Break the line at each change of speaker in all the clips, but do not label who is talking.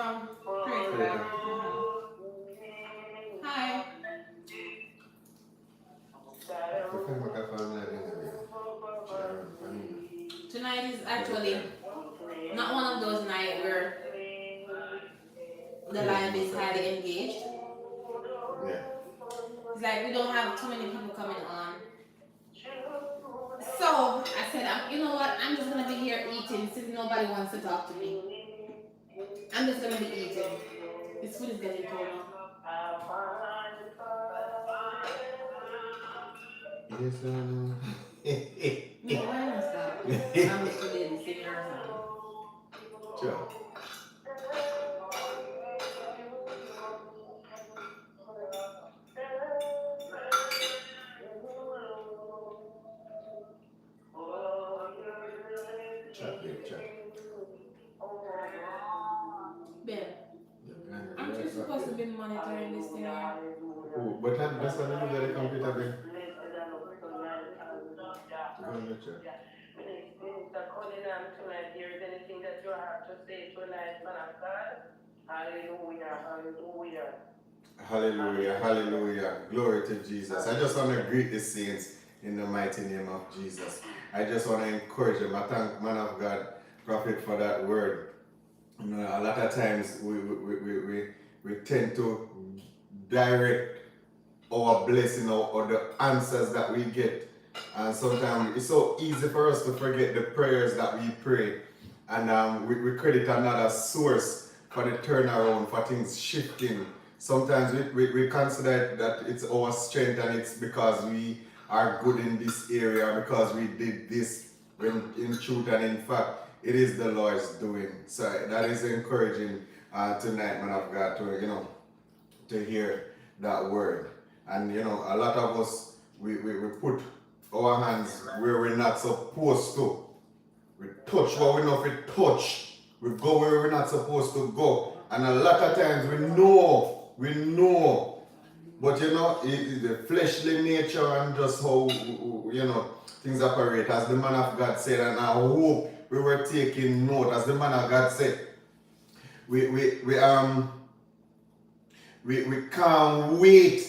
Creator. Hi. Tonight is actually not one of those nights where the live is highly engaged.
Yeah.
It's like we don't have too many people coming on. So I said, you know what? I'm just gonna be here eating since nobody wants to talk to me. I'm just gonna be eating. This food is getting cold now.
Yes,
No, why not stop? I'm Mr. Lady singing her song.
Sure. Chat, babe, chat.
Babe, aren't you supposed to be monitoring this thing here?
Oh, but that's why I got a computer, babe. Go on the chat.
Minister Cunningham tonight, there is anything that you have to say tonight, man of God? Hallelujah, hallelujah.
Hallelujah, hallelujah. Glory to Jesus. I just want to greet the saints in the mighty name of Jesus. I just want to encourage them. I thank man of God, prophet, for that word. You know, a lot of times we tend to direct our blessing or the answers that we get. And sometimes it's so easy for us to forget the prayers that we pray. And we credit another source for the turnaround, for things shifting. Sometimes we consider that it's our strength and it's because we are good in this area, because we did this, when in truth and in fact, it is the Lord's doing. So that is encouraging tonight, man of God, to hear that word. And a lot of us, we put our hands where we're not supposed to. We touch what we're not to touch. We go where we're not supposed to go. And a lot of times we know. But the fleshly nature and just how, things operate. As the man of God said, and I hope we were taking note. As the man of God said, we can't wait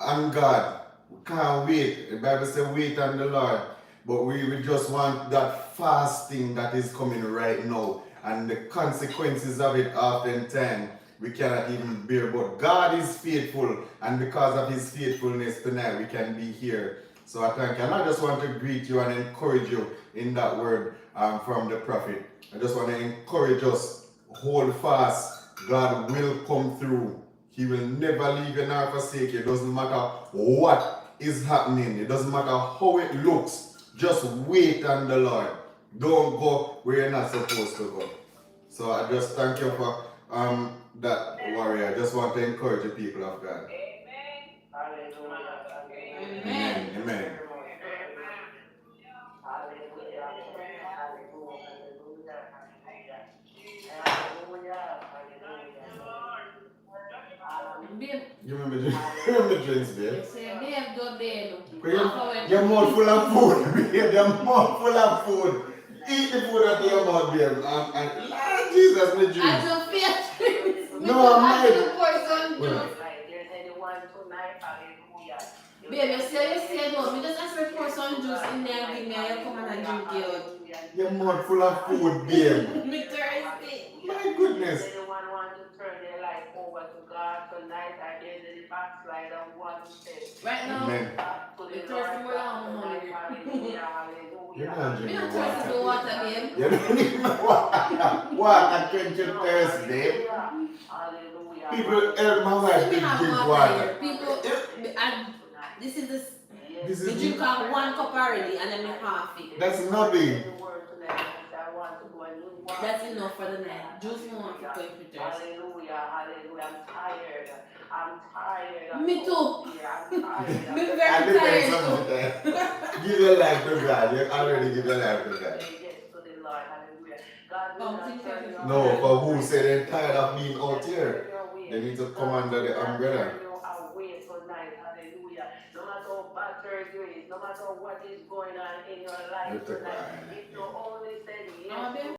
on God. We can't wait. The Bible says wait on the Lord. But we just want that fasting that is coming right now. And the consequences of it oftentimes we cannot even bear. But God is faithful. And because of his faithfulness tonight, we can be here. So I thank you. And I just want to greet you and encourage you in that word from the prophet. I just want to encourage us. Hold fast. God will come through. He will never leave you nor forsake you. It doesn't matter what is happening. It doesn't matter how it looks. Just wait on the Lord. Don't go where you're not supposed to go. So I just thank you for that, warrior. I just want to encourage the people of God.
Amen. Hallelujah.
Amen.
Amen.
Hallelujah. Hallelujah.
Babe,
You remember drinks, babe?
you say, babe, go bed.
Your mouth full of food, babe. Your mouth full of food. Eat the food out of your mouth, babe. And Lord Jesus, me drink.
I don't feel
No, I'm
I
not.
feel poison juice.
There's anyone tonight, hallelujah.
Babe, you say no. Me just ask for pour some juice in there and give me and you come and drink it out.
Your mouth full of food, babe.
Me thirsty.
My goodness.
Does anyone want to turn their life over to God tonight? I hear the backslider one step.
Right now,
Amen.
me thirsty more than I'm hungry.
Hallelujah, hallelujah.
You're not
Me
drinking
not thirsty for water, babe.
You don't even water. Water quench your thirst, babe.
Hallelujah.
People help my wife
We
to
have
drink
water
water.
here. People, and this is this.
This
We
is
drink out 1 cup already and then we half it.
That's nothing.
That's enough for the night. Juice more for quench me thirst.
Hallelujah, hallelujah. I'm tired.
Me too.
Yeah, I'm tired.
Me very tired too.
Give your life to God. You already give your life to God.
Yes, to the Lord. Hallelujah. God will not turn you
No, for who said they're tired of being out here? They need to come under the umbrella.
Away tonight. Hallelujah. No matter how bad surgery is, no matter what is going on in your life tonight, if